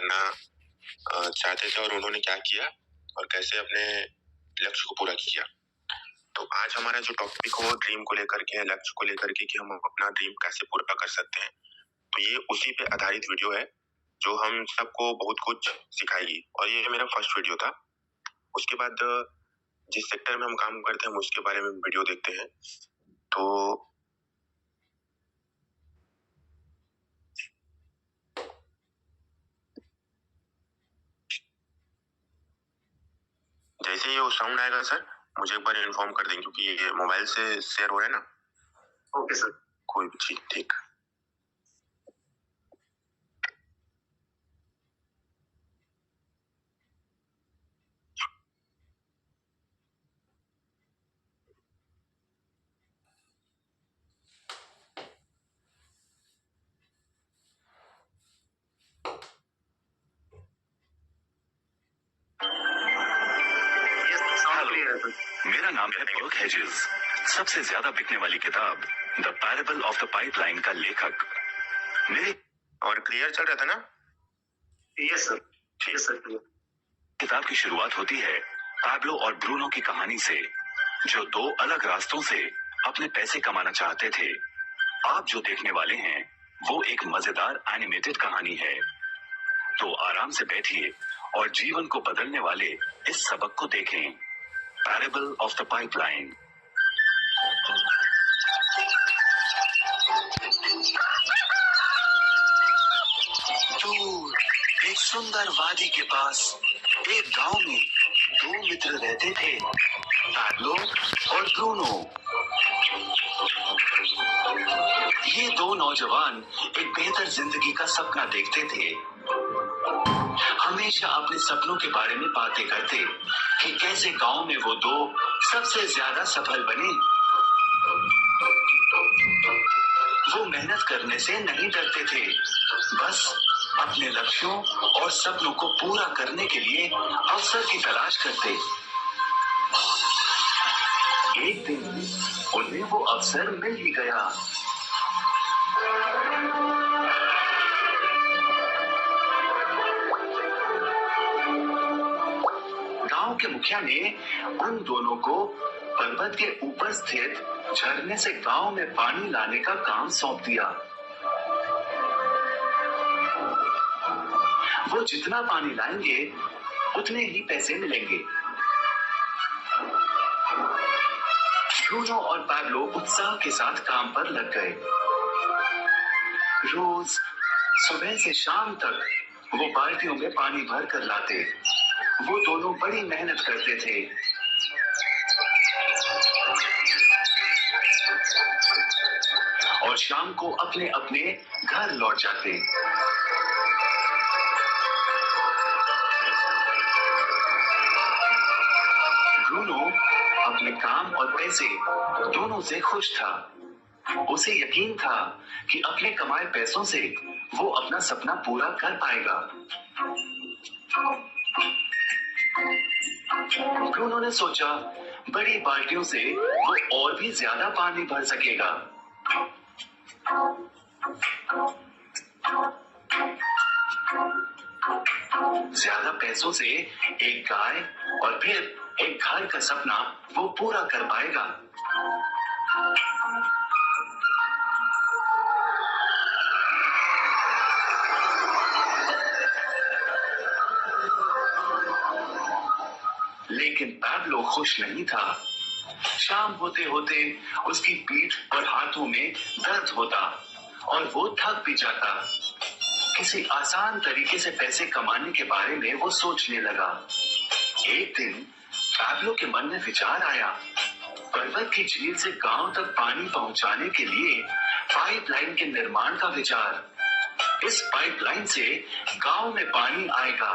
करना चाहते थे और उन्होंने क्या किया और कैसे अपने लक्ष्य को पूरा किया। तो आज हमारा जो टॉपिक हो ड्रीम को लेकर के है, लक्ष्य को लेकर के कि हम अपना ड्रीम कैसे पूरा कर सकते हैं। तो ये उसी पे आधारित वीडियो है जो हम सबको बहुत कुछ सिखाएगी और ये मेरा फर्स्ट वीडियो था। उसके बाद जिस सेक्टर में हम काम करते हैं हम उसके बारे में वीडियो देखते हैं। तो जैसे ही वो साउंड आएगा सर मुझे एक बार इन्फॉर्म कर देंगे क्योंकि ये मोबाइल से शेयर हो रहा है ना। ओके सर, कोई भी चीज ठीक। मेरा नाम है बर्क हेजेस। सबसे ज्यादा बिकने वाली किताब the parable of the pipeline का लेखक मेरे और क्लियर चल रहा था ना? Yes sir, yes sir. किताब की शुरुआत होती है पैब्लो और ब्रूनो की कहानी से, जो दो अलग रास्तों से अपने पैसे कमाना चाहते थे। आप जो देखने वाले हैं वो एक मजेदार एनिमेटेड कहानी है। तो आराम से बैठिए और जीवन को बदलने वाले इस सबक को देखें, पैरेबल ऑफ द पाइपलाइन। दूर एक सुंदर वादी के पास एक गांव में दो मित्र रहते थे, पैब्लो और ब्रूनो। ये दो नौजवान एक बेहतर जिंदगी का सपना देखते थे। हमेशा अपने सपनों के बारे में बातें करते कि कैसे गांव में वो दो सबसे ज्यादा सफल बने। वो मेहनत करने से नहीं डरते थे, बस अपने लक्ष्यों और सपनों को पूरा करने के लिए अवसर की तलाश करते। एक दिन उन्हें वो अवसर मिल ही गया। गांव के मुखिया ने उन दोनों को पर्वत के ऊपर स्थित झरने से गांव में पानी लाने का काम सौंप दिया। वो जितना पानी लाएंगे उतने ही पैसे मिलेंगे। ब्रूनो और पैब्लो उत्साह के साथ काम पर लग गए। रोज सुबह से शाम तक वो बाल्टियों में पानी भर कर लाते। वो दोनों बड़ी मेहनत करते थे। और शाम को अपने अपने घर लौट जाते। ब्रूनो अपने काम और पैसे दोनों से खुश था। उसे यकीन था कि अपने कमाए पैसों से वो अपना सपना पूरा कर पाएगा। ब्रूनो ने सोचा बड़ी बाल्टियों से वो और भी ज्यादा पानी भर सकेगा। ज्यादा पैसों से एक गाय और फिर एक घर का सपना वो पूरा कर पाएगा। लेकिन पैब्लो खुश नहीं था। शाम होते होते उसकी पीठ और हाथों में दर्द होता और वो थक भी जाता। किसी आसान तरीके से पैसे कमाने के बारे में वो सोचने लगा। एक दिन पैब्लो के मन में विचार आया, पर्वत की झील से गांव तक पानी पहुंचाने के लिए पाइपलाइन के निर्माण का विचार। इस पाइपलाइन से गांव में पानी आएगा,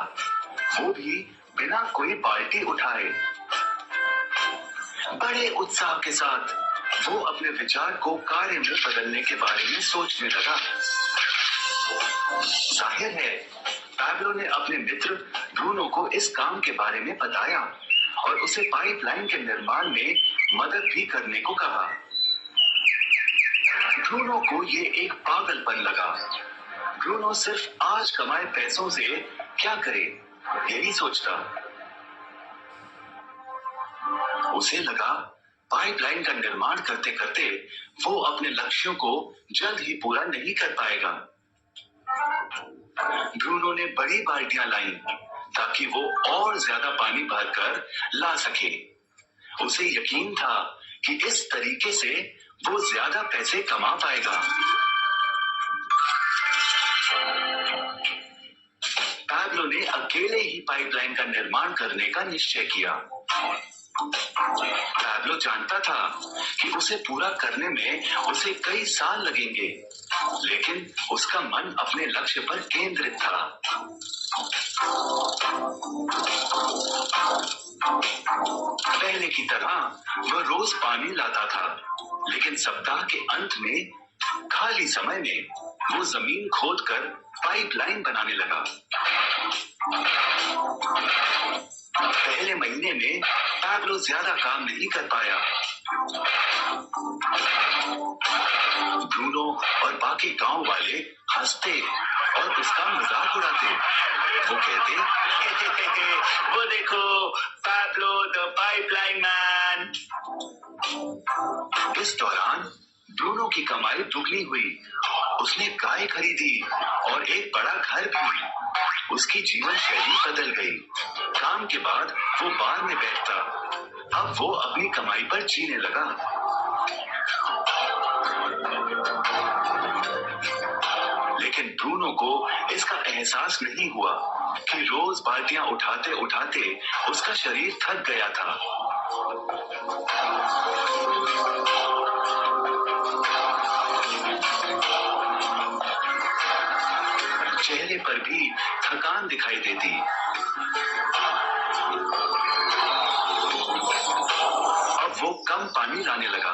वो भी बिना कोई बाल्टी उठाए। बड़े उत्साह के साथ वो अपने विचार को कार्य में बदलने के बारे में सोचने लगा। जाहिर है पैब्लो ने अपने मित्र ब्रूनो को इस काम के बारे में बताया और उसे पाइपलाइन के निर्माण में मदद भी करने को कहा। ब्रूनो को ये एक पागलपन लगा। ब्रूनो सिर्फ आज कमाए पैसों से क्या करे, यही सोचता। उसे लगा पाइपलाइन का निर्माण करते करते वो अपने लक्ष्यों को जल्द ही पूरा नहीं कर पाएगा। ब्रूनो ने बड़ी बाल्टियां लाई ताकि वो और ज्यादा पानी भरकर ला सके। उसे यकीन था कि इस तरीके से वो ज्यादा पैसे कमा पाएगा। पैब्लो ने अकेले ही पाइपलाइन का निर्माण करने का निश्चय किया। पैब्लो जानता था कि उसे पूरा करने में उसे कई साल लगेंगे, लेकिन उसका मन अपने लक्ष्य पर केंद्रित था। पहले की तरह वह रोज पानी लाता था, लेकिन सप्ताह के अंत में खाली समय में वो जमीन खोदकर पाइपलाइन बनाने लगा। पहले महीने में पैब्लो ज्यादा काम नहीं कर पाया। ब्रूनो और बाकी गांव वाले हंसते और उसका मजाक उड़ाते। वो कहते, वो देखो पैब्लो द पाइपलाइन मैन। इस दौरान ब्रूनो की कमाई दुगनी हुई। उसने गाय खरीदी और एक बड़ा घर भी। उसकी जीवन शैली बदल गई। काम के बाद वो बार में बैठता। अब वो अपनी कमाई पर जीने लगा। लेकिन ब्रूनो को इसका एहसास नहीं हुआ कि रोज बाल्टियां उठाते उठाते उसका शरीर थक गया था। चेहरे पर भी थकान दिखाई देती। अब वो कम पानी लाने लगा।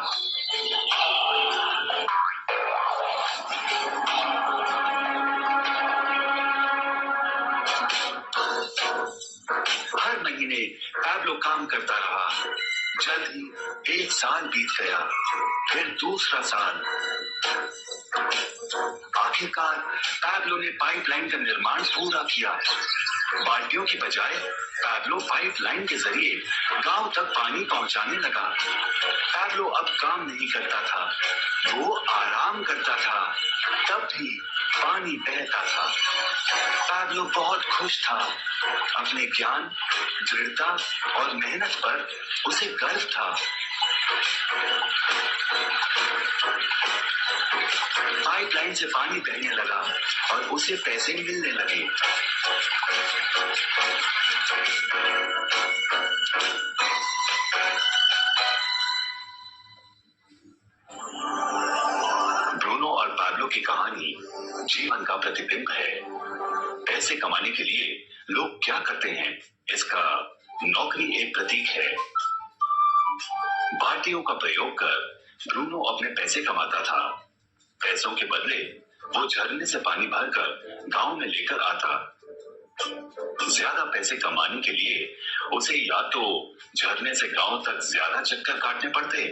हर महीने पैब्लो काम करता रहा। जल्द ही एक साल बीत गया, फिर दूसरा साल। आखिरकार पैब्लो ने पाइपलाइन का निर्माण पूरा किया। बाल्टियों की बजाय पैब्लो पाइपलाइन के जरिए गांव तक पानी पहुंचाने लगा। पैब्लो अब काम नहीं करता था, वो आराम करता था। तब भी पानी बहता था। पैब्लो बहुत खुश था। अपने ज्ञान, दृढ़ता और मेहनत पर उसे गर्व था। पाइपलाइन से पानी बहने लगा और उसे पैसे मिलने लगे। ब्रूनो और पैब्लो की कहानी जीवन का प्रतिबिंब है। पैसे कमाने के लिए लोग क्या करते हैं, इसका नौकरी एक प्रतीक है। बाल्टियों का प्रयोग कर ब्रूनो अपने पैसे कमाता था। पैसों के बदले वो झरने से पानी भरकर गांव में लेकर आता। ज्यादा पैसे कमाने के लिए उसे या तो झरने से गांव तक ज्यादा चक्कर काटने पड़ते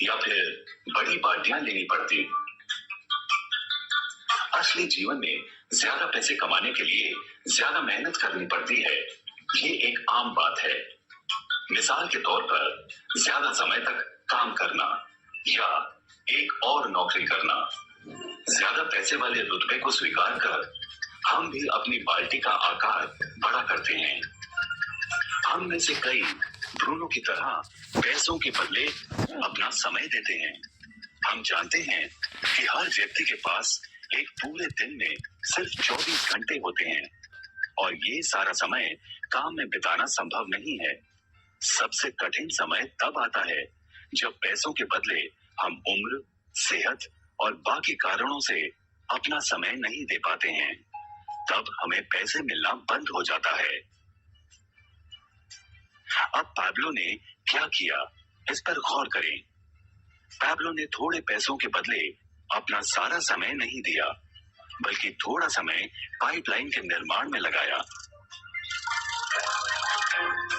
या फिर बड़ी बाल्टियां लेनी पड़ती। असली जीवन में ज्यादा पैसे कमाने के लिए ज्यादा मेहनत करनी पड़ती है। ये एक आम बात है। मिसाल के तौर पर ज्यादा समय तक काम करना या एक और नौकरी करना। ज्यादा पैसे वाले रुतबे को स्वीकार कर हम भी अपनी बाल्टी का आकार बड़ा करते हैं। हम में से कई ब्रूनो की तरह पैसों के बदले अपना समय देते हैं। हम जानते हैं कि हर व्यक्ति के पास एक पूरे दिन में सिर्फ 24 घंटे होते हैं और ये सारा समय काम में बिताना संभव नहीं है। सबसे कठिन समय तब आता है जब पैसों के बदले हम उम्र, सेहत और बाकी कारणों से अपना समय नहीं दे पाते हैं। तब हमें पैसे मिलना बंद हो जाता है। अब पैब्लो ने क्या किया, इस पर गौर करें। पैब्लो ने थोड़े पैसों के बदले अपना सारा समय नहीं दिया, बल्कि थोड़ा समय पाइपलाइन के निर्माण में लगाया।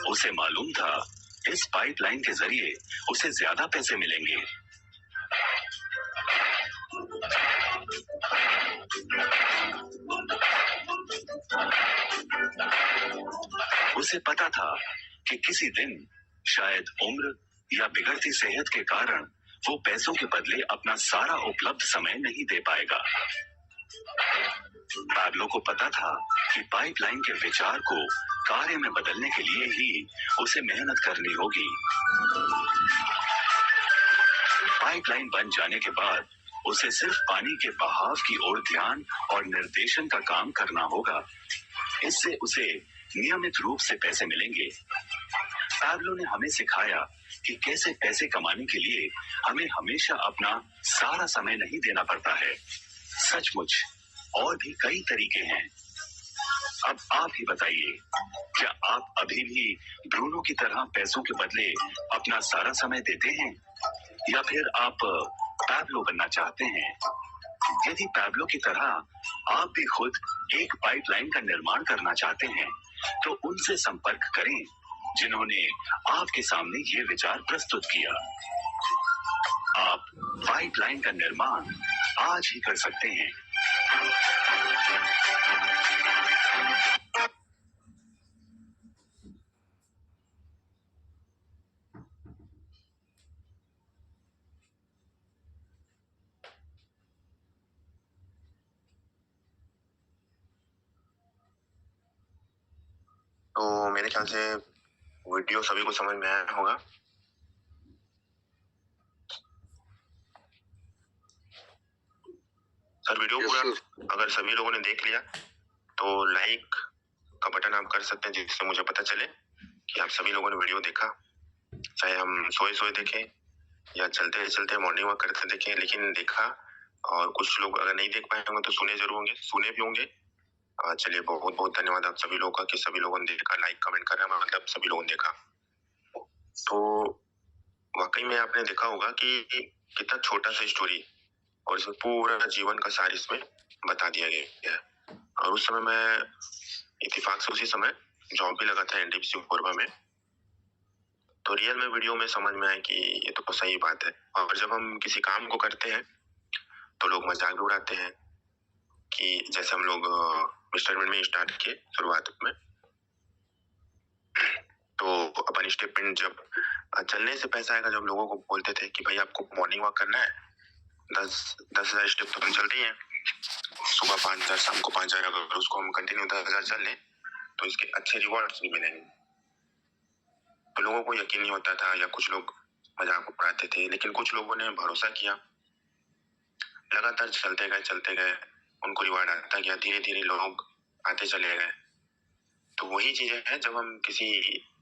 उसे मालूम था इस पाइपलाइन के जरिए उसे ज्यादा पैसे मिलेंगे। उसे पता था कि किसी दिन शायद उम्र या बिगड़ती सेहत के कारण वो पैसों के बदले अपना सारा उपलब्ध समय नहीं दे पाएगा। पैब्लो को पता था कि पाइपलाइन के विचार को कार्य में बदलने के लिए ही उसे मेहनत करनी होगी। पाइपलाइन बन जाने के बाद उसे सिर्फ पानी के बहाव की ओर ध्यान और निर्देशन का काम करना होगा। इससे उसे नियमित रूप से पैसे मिलेंगे। पैब्लो ने हमें सिखाया कि कैसे पैसे कमाने के लिए हमें हमेशा अपना सारा समय नहीं देना पड़ता है। सचमुच और भी कई तरीके हैं। अब आप ही बताइए, क्या आप अभी भी ब्रूनो की तरह पैसों के बदले अपना सारा समय देते हैं, या फिर आप पैब्लो बनना चाहते हैं? यदि पैब्लो की तरह आप भी खुद एक पाइपलाइन का निर्माण करना चाहते हैं, तो उनसे संपर्क करें जिन्होंने आपके सामने ये विचार प्रस्तुत किया। आप पाइपलाइन का निर्माण आज ही कर सकते हैं। तो मेरे ख्याल से वीडियो सभी को समझ में आया होगा। सर वीडियो पूरा अगर सभी लोगों ने देख लिया तो लाइक का बटन आप कर सकते हैं, जिससे मुझे पता चले कि आप सभी लोगों ने वीडियो देखा। चाहे हम सोए देखें या चलते चलते मॉर्निंग वॉक करते देखें, लेकिन देखा। और कुछ लोग अगर नहीं देख पाए होंगे तो सुने जरूर होंगे, सुने भी होंगे। चलिए बहुत बहुत धन्यवाद आप सभी लोगों का कि सभी लोगों ने देखा, लाइक कमेंट कर रहे हैं, मतलब सभी लोगों ने देखा। तो वाकई में आपने देखा होगा कि कितना छोटा सा स्टोरी और इसमें पूरा जीवन का सार इसमें बता दिया गया है। और उस समय मैं इत्तेफाक से उसी समय जॉब भी लगा था एनटीपीसी कोरबा में। तो रियल में वीडियो में समझ में आया कि ये तो सही बात है। और जब हम किसी काम को करते हैं तो लोग मजाक भी उड़ाते हैं कि जैसे हम लोग मिस्टरमेंट में स्टार्ट किए शुरुआत में, तो अपन स्टेटमेंट जब चलने से पैसा आएगा, जब लोगों को बोलते थे कि भाई आपको मॉर्निंग वॉक करना है, 10,000 स्टेप तो हम चल रही है, सुबह 5,000 शाम को 5,000, अगर उसको हम कंटिन्यू 10,000 चल लें तो इसके अच्छे रिवॉर्ड्स भी मिलेंगे। तो लोगों को यकीन नहीं होता था या कुछ लोग मजाक उड़ाते थे, लेकिन कुछ लोगों ने भरोसा किया, लगातार चलते गए, उनको रिवॉर्ड आता गया, धीरे धीरे लोग आते चले गए। तो वही चीजें हैं, जब हम किसी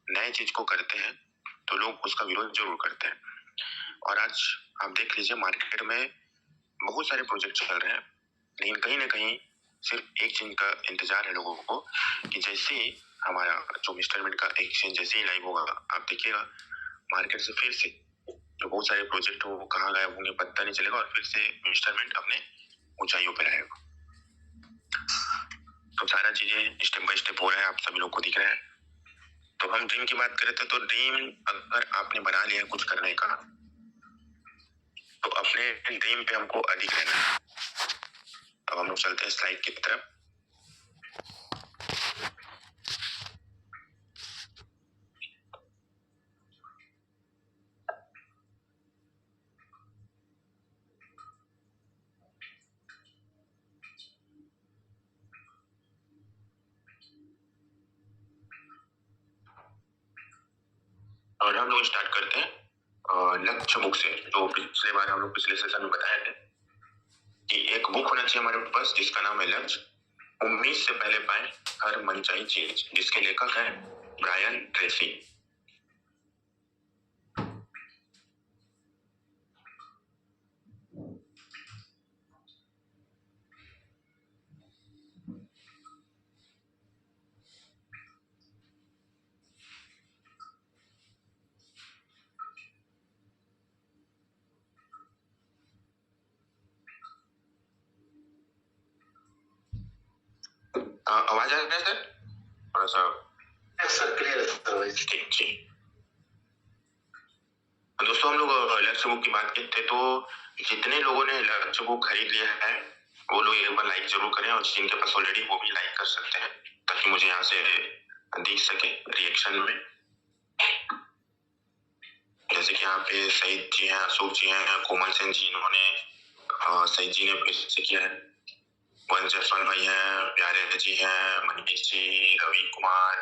नए चीज को करते हैं तो लोग उसका विरोध जरूर करते हैं। और आज आप देख लीजिए मार्केट में बहुत सारे प्रोजेक्ट चल रहे हैं, लेकिन कहीं ना कहीं सिर्फ एक चीज का इंतजार है लोगों को कि जैसे ही हमारा जो मिस्टरमेंट का एक्सचेंज जैसे ही लाइव होगा, आप देखिएगा मार्केट से फिर से जो बहुत सारे प्रोजेक्ट हो कहाँ गए होंगे पता नहीं चलेगा, और फिर से मिस्टरमेंट अपने ऊंचाइयों पर रहेगा। तो सारा चीजें स्टेप बाय स्टेप हो रहा है, आप सभी लोग को दिख रहा है। तो हम ड्रीम की बात करें तो ड्रीम अगर आपने बना लिया कुछ करने का, तो अपने ड्रीम पे हमको अधिक रहना है। अब हम लोग चलते हैं स्लाइड की तरफ। और हम लोग स्टार्ट करते हैं लक्ष्य बुक से। तो पिछले बार हम लोग पिछले सेशन में बताए थे कि एक बुक होना चाहिए हमारे पास जिसका नाम है लक्ष्य, उम्मीद से पहले पाए हर मनचाही चीज, जिसके लेखक हैं ब्रायन ट्रेसी। आवाज आ रहा है सर? थोड़ा सा क्लियर। ठीक जी। दोस्तों हम लोग लक्ष्य बुक की बात करते तो जितने लोगों ने लक्ष्य बुक खरीद लिया है वो लोग एक बार लाइक जरूर करें, और जिनके पास ऑलरेडी वो भी लाइक कर सकते हैं, ताकि मुझे यहाँ से दिख सके रिएक्शन में। जैसे कि यहाँ पे सईद जी हैं, अशोक जी हैं, कोमल सेन जी, इन्होंने सईद जी ने फिर से किया है, वंश जायसवाल भाई हैं, प्यारे जी हैं, मनीष जी, रवि कुमार,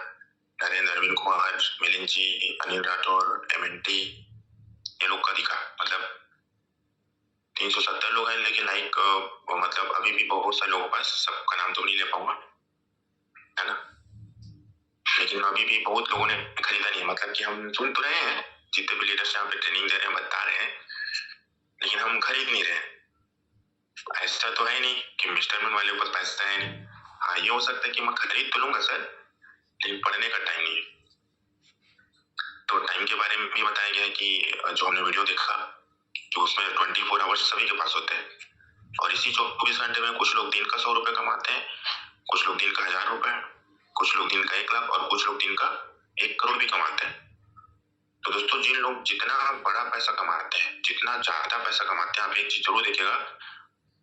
नरेंद्र अरविंद कुमार, मिलिंद जी, अनिल राठौर, MNT, ये लोग का दिखा। मतलब 370 लोग हैं, लेकिन लाइक मतलब अभी भी बहुत सारे लोगों के पास, सबका नाम तो नहीं ले पाऊंगा, है ना, लेकिन अभी भी बहुत लोगों ने खरीदा नहीं। मतलब कि हम सुन तो रहे हैं, जितने भी लीडर्स यहाँ पे ट्रेनिंग दे रहे हैं, बता रहे हैं, लेकिन हम खरीद नहीं रहे। ऐसा तो है नहीं कि इंस्टॉलमेंट वाले के पास पैसा है नहीं। हाँ, ये हो सकता है कि मैं खरीद तो लूंगा सर, लेकिन पढ़ने का टाइम नहीं है। तो टाइम के बारे में भी बताया गया है कि जो हमने वीडियो देखा कि उसमें 24 आवर्स सभी के पास होते हैं, और इसी 24 घंटे में कुछ लोग दिन का 100 रुपए कमाते हैं, कुछ लोग दिन का 1000 रुपए, कुछ लोग दिन का 1 लाख, और कुछ लोग दिन का 1 करोड़ भी कमाते हैं। तो दोस्तों, जिन लोग जितना बड़ा पैसा कमाते हैं, जितना ज्यादा पैसा कमाते हैं, आप एक चीज जरूर देखिएगा,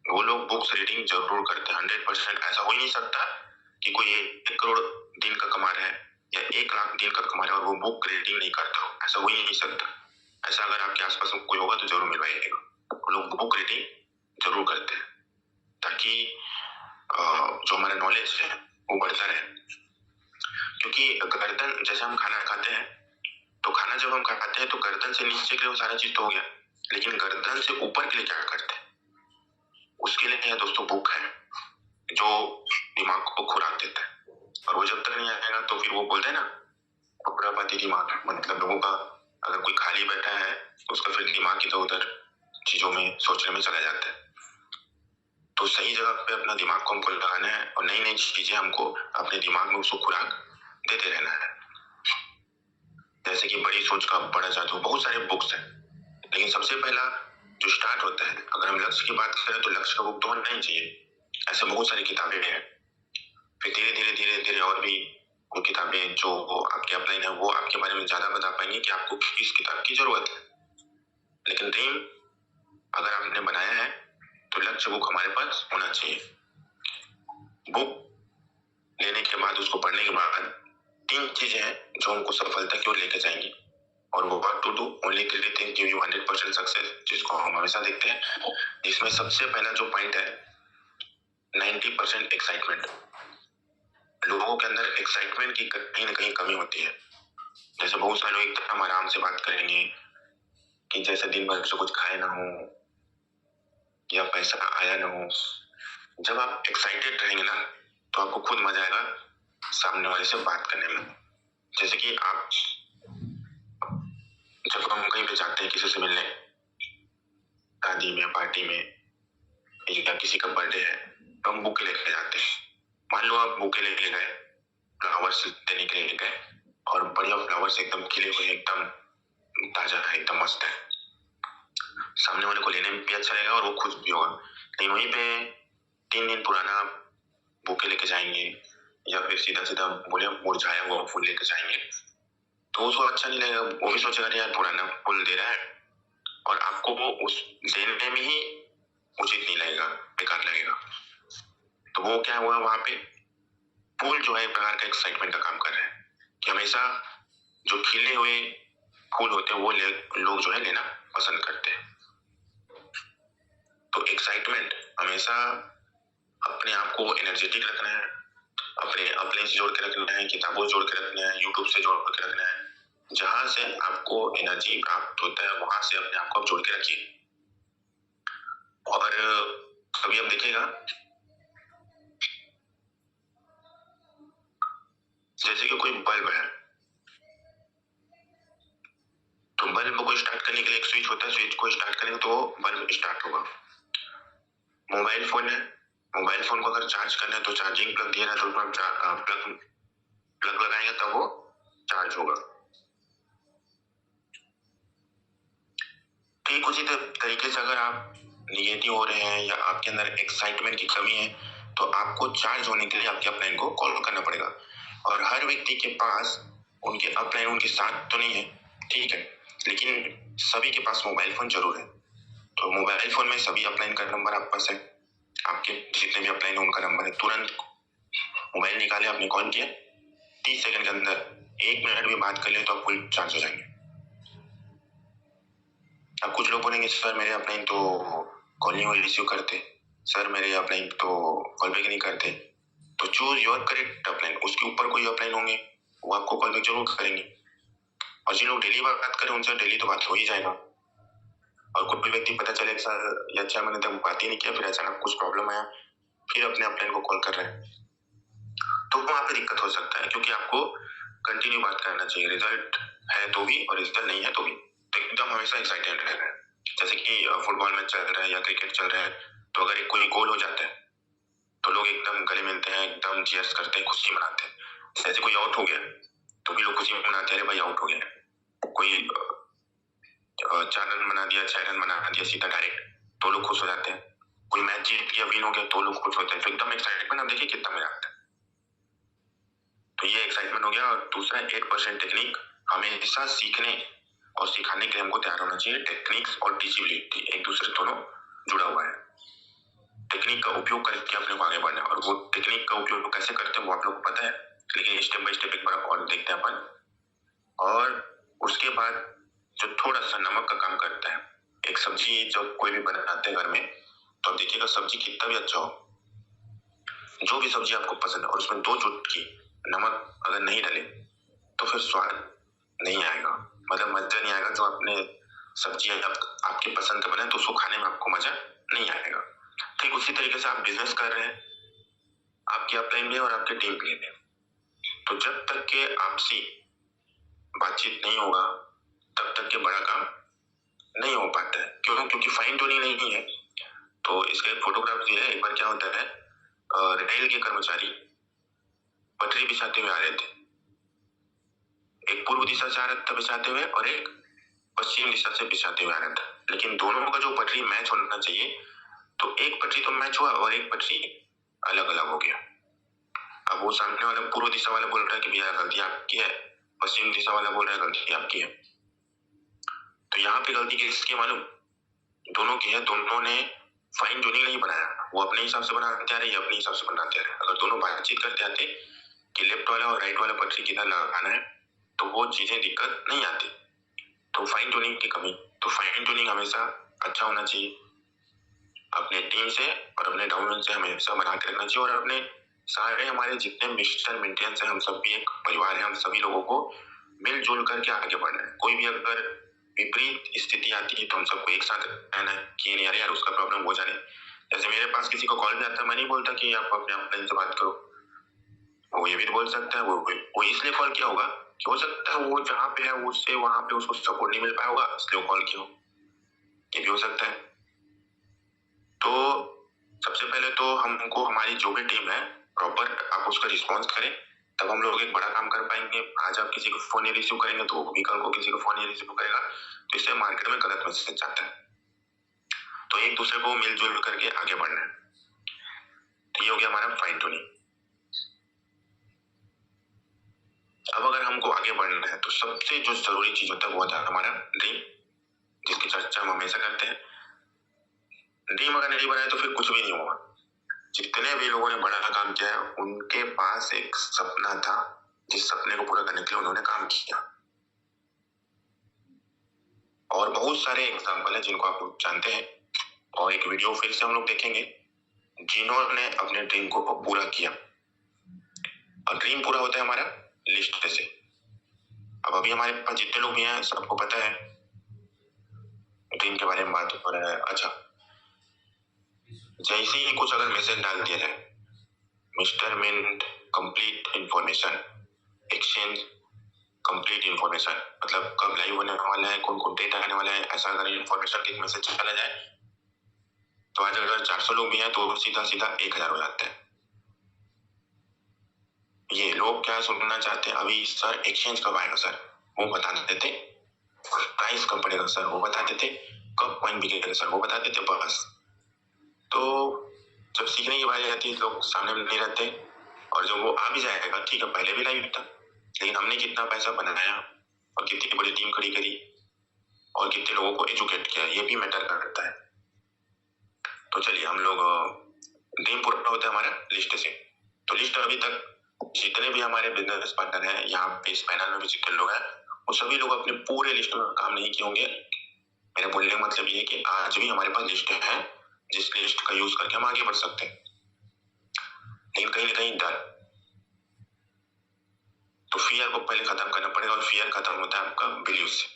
वो लोग बुक्स रीडिंग जरूर करते हैं 100%। ऐसा हो ही नहीं सकता कि कोई 1 करोड़ दिन का कमा रहा है या 1 लाख दिन का कमा रहा है और वो बुक रीडिंग नहीं करता हो, ऐसा हो ही नहीं सकता। ऐसा अगर आपके आसपास में कोई होगा तो जरूर मिलवाइएगा। वो लोग बुक रीडिंग जरूर करते हैं, ताकि जो हमारा नॉलेज है वो बढ़ता रहे। क्योंकि गर्दन, जैसे हम खाना खाते हैं, तो खाना जब हम खाते हैं तो गर्दन से नीचे के लिए वो सारा चीज तो हो गया, लेकिन गर्दन से ऊपर के लिए क्या करते हैं, उसके लिए है दोस्तों बुक है, जो दिमाग को खुराक देता है। और वो जब तक नहीं आएगा तो फिर वो बोलते हैं ना, खुरापाती दिमाग, मतलब लोगों का अगर कोई खाली बैठा है तो उसका फिर दिमाग इधर उधर चीजों में सोचने में चला जाता है। तो सही जगह पे अपना दिमाग को हमको लगाना है, और नई नई चीजें हमको अपने दिमाग में उसको खुराक देते रहना है। जैसे कि बड़ी सोच का बड़ा जादू, बहुत सारे बुक्स हैं, लेकिन सबसे पहला जो स्टार्ट होता है, अगर हम लक्ष्य की बात करें तो लक्ष्य का बुक तो होना ही चाहिए। ऐसे बहुत सारी किताबें हैं, फिर धीरे धीरे धीरे धीरे और भी वो किताबें जो वो आपके अपलाइन है, वो आपके बारे में ज्यादा बता पाएंगे कि आपको किस किताब की जरूरत है। लेकिन ड्रीम अगर आपने बनाया है तो लक्ष्य बुक हमारे पास होना चाहिए। बुक लेने के बाद, उसको पढ़ने के बाद 3 चीजें हैं जो हमको सफलता की ओर लेके जाएंगी, और वो what to do, only 3 things give you 100% success, जिसको हम हमेशा देखते हैं। जिसमें सबसे पहला जो पॉइंट है 90% एक्साइटमेंट। लोगों के अंदर एक्साइटमेंट की कहीं ना कहीं कमी होती है। जैसे बहुत सारे लोग एकदम आराम से बात करेंगे कि जैसे दिन भर से कुछ खाए ना हो या पैसा आया ना हो। जब आप एक्साइटेड रहेंगे ना, तो आपको खुद मजा आएगा सामने वाले से बात करने में। जैसे कि आप, जब हम कहीं पे जाते हैं किसी से मिलने, शादी में, पार्टी में, या किसी का बर्थडे है, तो हम बुके लेके जाते हैं। मान लो आप बुके लेके गए, फ्लावर्स देने के लिए गए, और बढ़िया फ्लावर्स एकदम खिले हुए, एकदम ताजा है, एकदम मस्त है, सामने वाले को लेने में भी अच्छा लगेगा और वो खुश भी होगा। लेकिन वहीं पे 3 दिन पुराना बुके लेके जाएंगे, या फिर सीधा सीधा बोले मुरझाया हुआ फूल लेके जाएंगे, तो उसको अच्छा नहीं लगेगा। वो भी सोचेगा यार पुराना फूल दे रहा है, और आपको वो उस देने में ही उचित नहीं लगेगा, बेकार लगेगा। तो वो क्या हुआ, वहां पे फूल जो है एक प्रकार का एक्साइटमेंट का काम कर रहे हैं, कि हमेशा जो खिले हुए फूल होते हैं वो लोग जो है लेना पसंद करते हैं। तो एक्साइटमेंट हमेशा अपने आप को एनर्जेटिक रखना है, अपने अपने से जोड़ के रखना है, किताबों से जोड़ के रखना है, यूट्यूब से जोड़ के रखना है। जहां से आपको एनर्जी प्राप्त होता है वहां से अपने आप को आप जोड़ के रखिए। और कभी आप देखिएगा, जैसे कि कोई बल्ब है, तो बल्ब को स्टार्ट करने के लिए एक स्विच होता है, स्विच को स्टार्ट करेंगे तो बल्ब स्टार्ट होगा। मोबाइल फोन है, मोबाइल फोन को अगर चार्ज करना है तो चार्जिंग प्लग दिया है, तो प्लग लगाएंगे तब वो चार्ज होगा। ठीक उसी तरीके से अगर आप निगेटिव हो रहे हैं या आपके अंदर एक्साइटमेंट की कमी है, तो आपको चार्ज होने के लिए आपके अपलाइन को कॉल करना पड़ेगा। और हर व्यक्ति के पास उनके अपलाइन उनके साथ तो नहीं है, ठीक है, लेकिन सभी के पास मोबाइल फोन जरूर है। तो मोबाइल फोन में सभी अपलाइन का नंबर आपके पास है, आपके जितने भी अपलाइन है उनका नंबर है। तुरंत मोबाइल निकाले, आपने कॉल किया, 30 सेकंड के अंदर 1 मिनट भी बात कर ले तो आप फुल चार्ज हो जाएंगे। अब कुछ लोग बोलेंगे सर मेरे अपलाइन तो कॉल नहीं रिसीव करते, सर मेरे अपलाइन तो कॉल बैक नहीं करते। तो चूज योर करेक्ट अपलाइन। उसके ऊपर कोई अपलाइन होंगे वो आपको कॉल बैक जरूर करेंगे, और जिन लोग डेली बात करें उनसे डेली तो बात हो ही जाएगा। और कोई व्यक्ति पता चले सर या 6 महीने तक बात ही नहीं किया, फिर अचानक कुछ प्रॉब्लम आया, फिर अपने अपलाइन को कॉल कर रहे हैं, तो वहां पे दिक्कत हो सकता है, क्योंकि आपको कंटिन्यू बात करना चाहिए। रिजल्ट है तो भी और रिजल्ट नहीं है तो भी, तो एकदम हमेशा एक्साइटेड रहना है। जैसे कि फुटबॉल मैच चल रहा है या क्रिकेट चल रहा है, तो अगर एक कोई गोल हो जाता है तो लोग एकदम गले मिलते हैं, एकदम चीयर्स करते हैं, खुशी मनाते हैं। जैसे कोई आउट हो गया तो भी लोग खुशी मनाते हैं, अरे भाई आउट हो गया। कोई 4 रन बना दिया, 6 रन बना दिया सीधा डायरेक्ट, तो लोग खुश हो जाते हैं। कोई मैच जीत गया, विन हो गया, तो लोग खुश होते हैं। तो एकदम एक्साइटमेंट आप देखिए कितना मजा आता है। तो ये एक्साइटमेंट हो गया। और दूसरा 8% टेक्निक, हमेशा सीखने और सिखाने के लिए हमको तैयार होना चाहिए। टेक्निक्स और टीचिबिलिटी एक दूसरे दोनों जुड़ा हुआ है। टेक्निक का उपयोग करके अपने को आगे बढ़ना है, और वो टेक्निक का उपयोग कैसे करते हैं वो आप लोग को पता है, लेकिन स्टेप बाय स्टेप एक बार और देखते हैं अपन। और उसके बाद जो थोड़ा सा नमक का काम करता है, एक सब्जी जब कोई भी बनाते हैं घर में, तो आप देखिएगा सब्जी कितना भी अच्छा हो, जो भी सब्जी आपको पसंद है, और उसमें 2 चुटकी नमक अगर नहीं डाले तो फिर स्वाद नहीं आएगा, मतलब मजा नहीं आएगा। जो आपने सब्जी आपके पसंद का बना तो उसको खाने में आपको मजा नहीं आएगा। ठीक उसी तरीके से आप बिजनेस कर रहे हैं, आपकी अपलाइन भी और आपके टीम भी है, तो जब तक के आपसी बातचीत नहीं होगा तब तक के बड़ा काम नहीं हो पाता है। क्यों? क्योंकि फाइन ट्यूनिंग नहीं है। तो इसका एक फोटोग्राफ दिया है। एक बार क्या होता है, रेल के कर्मचारी पटरी बिछाते हुए आ रहे थे, एक पूर्व दिशा से आ रहा था बिछाते हुए और एक पश्चिम दिशा से बिछाते हुए आ रहा था, लेकिन दोनों का जो पटरी मैच होना चाहिए, तो एक पटरी तो मैच हुआ और एक पटरी अलग अलग हो गया। अब वो सामने वाला पूर्व दिशा वाला बोल रहा है कि भैया गलती आपकी है, पश्चिम दिशा वाला बोल रहा है गलती आपकी है। तो यहाँ पे गलती किसकी मालूम? दोनों की है। दोनों ने फाइन ट्यूनिंग नहीं बनाया, वो अपने हिसाब से बनाते आ रहे, ये अपने हिसाब से बनाते आ रहे। अगर दोनों बातचीत करते आते कि लेफ्ट वाला और राइट वाला पटरी किधर लगाना है, तो वो चीजें दिक्कत नहीं आती। तो फाइन ट्यूनिंग की कमी, तो फाइन ट्यूनिंग हमेशा अच्छा होना चाहिए, अपने टीम से और अपने डाउनलाइन से हमेशा बना के रखना चाहिए। और अपने सारे हमारे जितने मिस्टर मेंटेनेंस हैं, हम सब भी एक परिवार है, हम सभी लोगों को मिलजुल करके आगे बढ़ना है। कोई भी अगर विपरीत स्थिति आती है तो हम सबको एक साथ रहना है कि नहीं यार उसका प्रॉब्लम हो जाने। जैसे मेरे पास किसी को कॉल भी आता है, मैं नहीं बोलता कि आप अपने अपलाइन से बात करो, वो ये भी बोल सकता है वो इसलिए कॉल किया होगा कि हो सकता है वो जहाँ पे है उससे वहां पे उसको सपोर्ट नहीं मिल पाया होगा, इसलिए कॉल किया हो, ये भी हो सकता है। तो सबसे पहले तो हमको हमारी जो भी टीम है प्रॉपर आप उसका रिस्पॉन्स करें, तब हम लोग एक बड़ा काम कर पाएंगे। आज आप किसी को फोन नहीं रिसीव करेंगे तो भी कल को किसी को फोन नहीं रिसीव करेगा, तो इससे मार्केट में गलत मैसेज जाता है। तो एक दूसरे को मिलजुल करके आगे बढ़ना है। तो ये हो गया हमारा फाइन ट्यूनिंग। अब अगर हमको आगे बढ़ना है तो सबसे जो जरूरी चीज होता है वो होता है हमारा ड्रीम, जिसकी चर्चा हम हमेशा करते हैं। ड्रीम अगर नहीं बनाए तो फिर कुछ भी नहीं होगा। जितने भी लोगों ने बड़ा काम किया है उनके पास एक सपना था, जिस सपने को पूरा करने के लिए उन्होंने काम किया। और बहुत सारे एग्जाम्पल है जिनको आप लोग जानते हैं, और एक वीडियो फिर से हम लोग देखेंगे जिन्होंने अपने ड्रीम को पूरा किया। और ड्रीम पूरा होता है हमारा लिस्ट से। अब अभी हमारे पास जितने लोग भी हैं सबको पता है ड्रीम के बारे में बात हो रहा है। अच्छा, जैसे ही कुछ अगर मैसेज डाल दिया जाए, mister mint complete information, exchange complete information, मतलब कब लाइव होने वाला है, कौन कौन डेट आने वाला है, ऐसा अगर इंफॉर्मेशन की मैसेज चला जाए तो आज अगर 400 लोग भी हैं तो सीधा सीधा 1000 हो जाते हैं। ये लोग क्या सुनना चाहते हैं? अभी सर एक्सचेंज कब आएगा सर, वो बता देते। प्राइस कब बढ़ेगा सर, वो बता देते। कब कॉइन बिकेगा सर, वो बता देते बस। तो जब सीखने की बारी आती है लोग सामने में नहीं रहते, और जब वो आ भी जाएगा, ठीक है पहले भी लाइव था, लेकिन हमने कितना पैसा बनाया और कितनी बड़ी टीम खड़ी करी और कितने लोगों को एजुकेट किया, ये भी मैटर करता है। तो चलिए हम लोग ड्रीम पूरा होता है हमारा लिस्ट से। तो लिस्ट अभी तक जितने भी हमारे बिजनेस पार्टनर हैं यहाँ पे इस पैनल में भी जितने लोग हैं वो सभी लोग अपने पूरे लिस्ट में काम नहीं किए होंगे। मेरा बोलने का मतलब ये है कि आज भी हमारे पास लिस्ट है जिस लिस्ट का यूज करके हम आगे बढ़ सकते हैं, लेकिन कहीं ना कहीं डर, तो फियर को पहले खत्म करना पड़ेगा और फियर खत्म होता है आपका बिलीव से।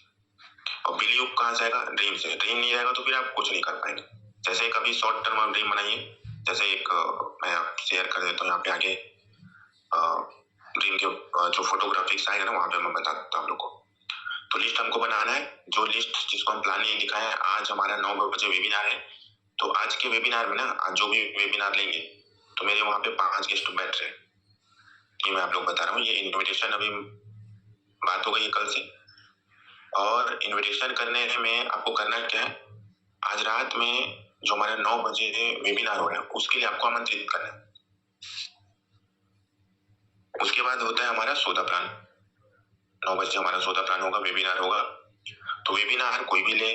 और बिलीव कहाँ से आएगा? ड्रीम से। ड्रीम नहीं रहेगा तो फिर आप कुछ नहीं कर पाएंगे। जैसे कभी शॉर्ट टर्म आप ड्रीम बनाइए, जैसे एक मैं आप शेयर कर देता हूँ यहाँ पे आगे ड्रीम के जो फोटोग्राफिक्स आएगा ना वहां पे मैं बताता हूँ आप लोग को। तो लिस्ट हमको बनाना है, जो लिस्ट जिसको हम प्लान नहीं दिखाया है। आज हमारा 9 बजे वेबिनार है, तो आज के वेबिनार में ना आज जो भी वेबिनार लेंगे तो मेरे वहां पे 5 गेस्ट बैठ रहे हैं। ये मैं आप लोग बता रहा हूँ, ये इन्विटेशन अभी बात हो गई है कल से। और इन्विटेशन करने में आपको करना क्या है, आज रात में जो हमारा 9 बजे वेबिनार हो रहा है उसके लिए आपको आमंत्रित करना है। उसके बाद होता है हमारा सौदा प्लान। 9 बजे हमारा सौदा प्लान होगा, वेबिनार होगा। तो वेबिनार कोई भी ले,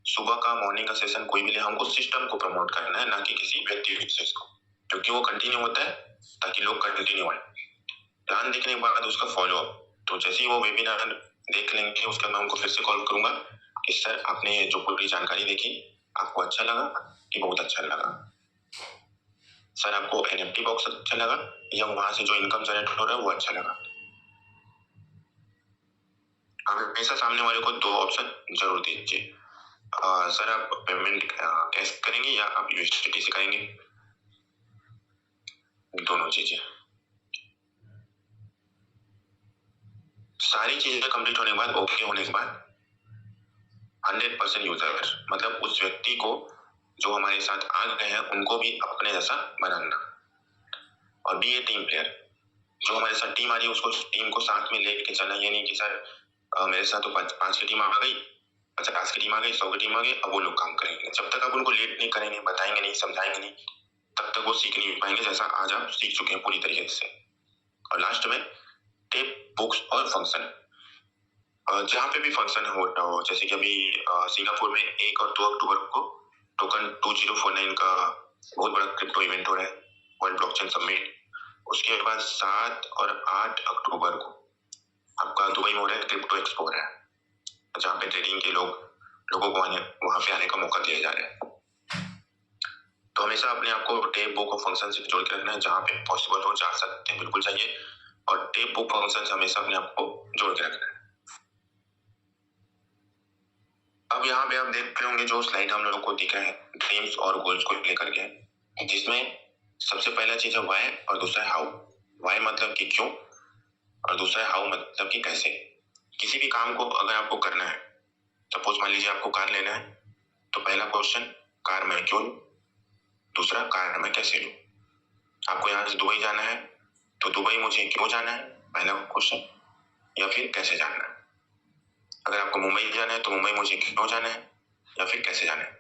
सुबह का मॉर्निंग का सेशन कोई भी ले, हमको सिस्टम को प्रमोट करना है, ना कि किसी व्यक्ति विशेष को, क्योंकि वो कंटिन्यू होता है ताकि लोग कंटिन्यू आए। प्लान देखने के बाद उसका फॉलो अप, तो जैसे ही वो वेबिनार देख लेंगे उसके बाद मैं उनको फिर से कॉल करूंगा कि सर आपने जो पूरी जानकारी देखी आपको अच्छा लगा कि बहुत अच्छा लगा, सर आपको NFT बॉक्स अच्छा लगा या वहां से जो इनकम जनरेट हो रहा है वो अच्छा लगा। आप हमेशा सामने वाले को 2 ऑप्शन जरूर दीजिए, सर आप पेमेंट कैश करेंगे या आप USDT से करेंगे, दोनों चीजें। सारी चीजें कंप्लीट होने के बाद, ओके होने के बाद 100% यूजर, मतलब उस व्यक्ति को जो हमारे साथ आ गए हैं उनको भी अपने जैसा बनाना। और बी ए टीम प्लेयर, जो हमारे साथ टीम आ रही है उसको टीम को साथ में लेके चलना। ये नहीं कि सर मेरे साथ तो 5 की टीम आ गई, 50 की टीम आ गई, 100 की टीम आ गई, अब वो लोग काम करेंगे। जब तक आप उनको लीड नहीं करेंगे, बताएंगे नहीं, समझाएंगे नहीं, तब तक वो सीख नहीं पाएंगे जैसा आज आप सीख चुके हैं पूरी तरीके से। और लास्ट में टेप, बुक्स और फंक्शन, जहाँ पे भी फंक्शन हो रहा हो, जैसे कि अभी सिंगापुर में 1 और 2 अक्टूबर को टोकन 2049 का बहुत बड़ा क्रिप्टो इवेंट हो रहा है, वर्ल्ड ब्लॉकचेन समिट। उसके बाद 7 और 8 अक्टूबर को आपका दुबई में हो रहा है, क्रिप्टो एक्सपो हो रहा है, जहाँ पे ट्रेडिंग के लोगों को वहां पे आने का मौका दिया जा रहा है। तो हमेशा अपने आप को टेप, बुक और फंक्शन से जोड़ के रखना है, जहाँ पे पॉसिबल हो जा सकते हैं बिल्कुल चाहिए, और टेप, बुक, फंक्शन से हमेशा अपने आप को जोड़ के रखना है। अब यहाँ पे आप देख रहे होंगे जो स्लाइड हम लोगों को दिख रहा है ड्रीम्स और गोल्स को लेकर के, जिसमें सबसे पहला चीज है वाई और दूसरा है हाउ। वाई मतलब कि क्यों, और दूसरा है हाउ मतलब कि कैसे। किसी भी काम को अगर आपको करना है, सपोज मान लीजिए आपको कार लेना है, तो पहला क्वेश्चन कार मैं क्यों लूं, दूसरा कार मैं कैसे लूं। आपको यहाँ से दुबई जाना है तो दुबई मुझे क्यों जाना है, पहला क्वेश्चन, या फिर कैसे जाना है। अगर आपको मुंबई जाना है तो मुंबई मुझे क्यों जाना है या फिर कैसे जाना है।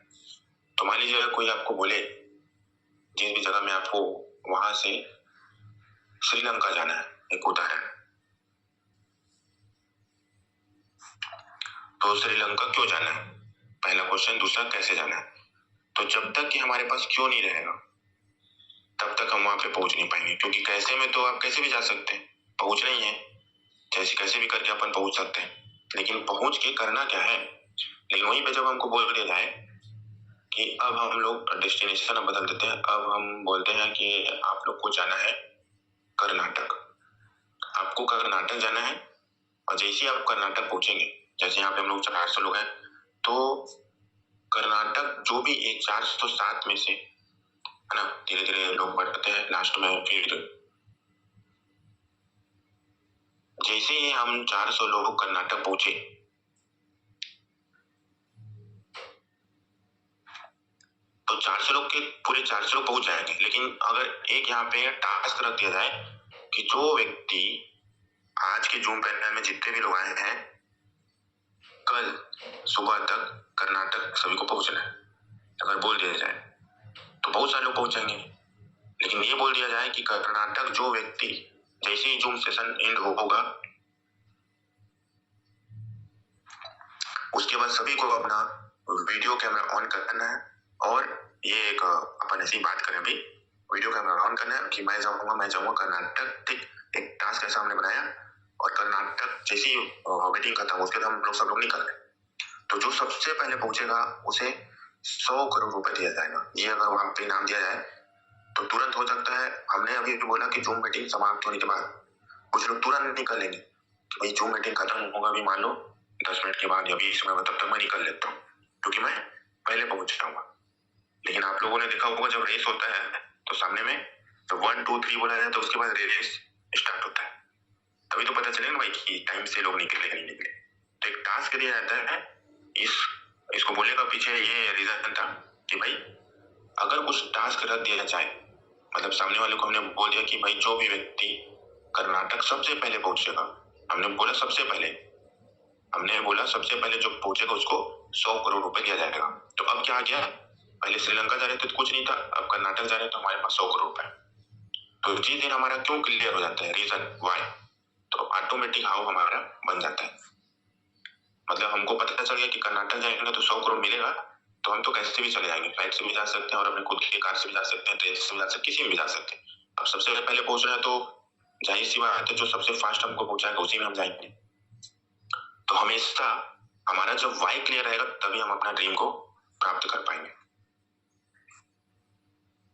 तो मान लीजिए अगर कोई आपको बोले जिस भी जगह में आपको वहां से श्रीलंका जाना है, एक उदाहरण, तो श्रीलंका क्यों जाना है, पहला क्वेश्चन, दूसरा कैसे जाना है। तो जब तक कि हमारे पास क्यों नहीं रहेगा तब तक हम वहां पे पहुंच नहीं पाएंगे, क्योंकि कैसे में तो आप कैसे भी जा सकते हैं, पहुंचना ही है, जैसे कैसे भी करके अपन पहुंच सकते हैं, लेकिन पहुंच के करना क्या है। लेकिन वहीं पे जब हमको बोल दिया जाए कि अब हम लोग डेस्टिनेशन अब बदल देते हैं, अब हम बोलते हैं कि आप लोग को जाना है कर्नाटक, आपको कर्नाटक जाना है, और जैसे ही आप कर्नाटक पहुंचेंगे, जैसे यहाँ पे हम लोग 400 लोग हैं, तो कर्नाटक जो भी 407 में से है ना, धीरे धीरे लोग बढ़ते हैं, लास्ट में फिर जैसे ही हम 400 लोग कर्नाटक पहुंचे तो 400 लोग के पूरे 400 लोग पहुंच जाएंगे। लेकिन अगर एक यहाँ पे टास्क रख दिया जाए कि जो व्यक्ति आज के जूम पैनल में जितने भी लोग आए हैं, कल सुबह तक कर्नाटक सभी को पहुंचना है, अगर बोल दिया जाए तो बहुत सारे लोग पहुंच जाएंगे। लेकिन ये बोल दिया जाए कि कर्नाटक जो व्यक्ति जैसे ही जूम सेशन एंड होगा उसके बाद सभी को अपना वीडियो कैमरा ऑन करना है, और ये एक अपन ऐसी बात करें अभी, वीडियो कैमरा ऑन करना है कि मैं जाऊंगा कर्नाटक, ठीक, एक टास्क ऐसा हमने बनाया और कर्नाटक जैसी वेटिंग खत्म उसके बाद हम लोग सब लोग निकल गए। तो जो सबसे पहले पहुंचेगा उसे 100 करोड़ रुपए दिया जाएगा। ये अगर वहां पे इनाम दिया जाए तो तुरंत हो सकता है। हमने अभी भी बोला कि जूम मीटिंग समाप्त होने के बाद कुछ लोग तुरंत निकल लेंगे कि भाई जूम मीटिंग खत्म होगा अभी मान लो 10 मिनट के बाद या 20 मिनट, तब तक मैं निकल लेता हूँ क्योंकि मैं पहले पहुंच जाऊंगा। लेकिन आप लोगों ने देखा होगा जब रेस होता है तो सामने में तो 1 2 3 बोला जाए तो उसके बाद रेस स्टार्ट होता है, तभी तो पता चलेगा भाई कि टाइम से लोग निकले या नहीं निकले। तो एक टास्क दिया जाता है। इसको बोलने का पीछे ये रीजन था कि भाई अगर कुछ टास्क रख दिया जाए, मतलब सामने वाले को हमने बोल दिया कि भाई जो भी व्यक्ति कर्नाटक सबसे पहले पहुंचेगा, हमने बोला सबसे पहले जो पहुंचेगा उसको 100 करोड़ रुपए दिया जाएगा। तो अब क्या आ गया, पहले श्रीलंका जा रहे थे तो कुछ नहीं था, अब कर्नाटक जा रहे हैं तो हमारे पास 100 करोड़ रुपए। तो जिस दिन हमारा क्यों क्लियर हो जाता है, रीजन वाई, तो ऑटोमेटिक हाउ हमारा बन जाता है। मतलब हमको पता चल गया कि कर्नाटक जाएंगे तो 100 करोड़ मिलेगा, तो हम तो कैसे भी चले जाएंगे, फ्लाइट से भी जा सकते हैं और अपने खुद की कार से भी जा सकते हैं, ट्रेन से भी जा सकते हैं, किसी में भी जा सकते हैं। अब सबसे पहले पहुंच रहे हैं तो जाहिर सी बात है जो सबसे फास्ट हमको पहुंचाएगा उसी में हम जाएंगे। तो हमेशा हमारा जब वाई क्लियर रहेगा तभी हम अपना ड्रीम को प्राप्त कर पाएंगे।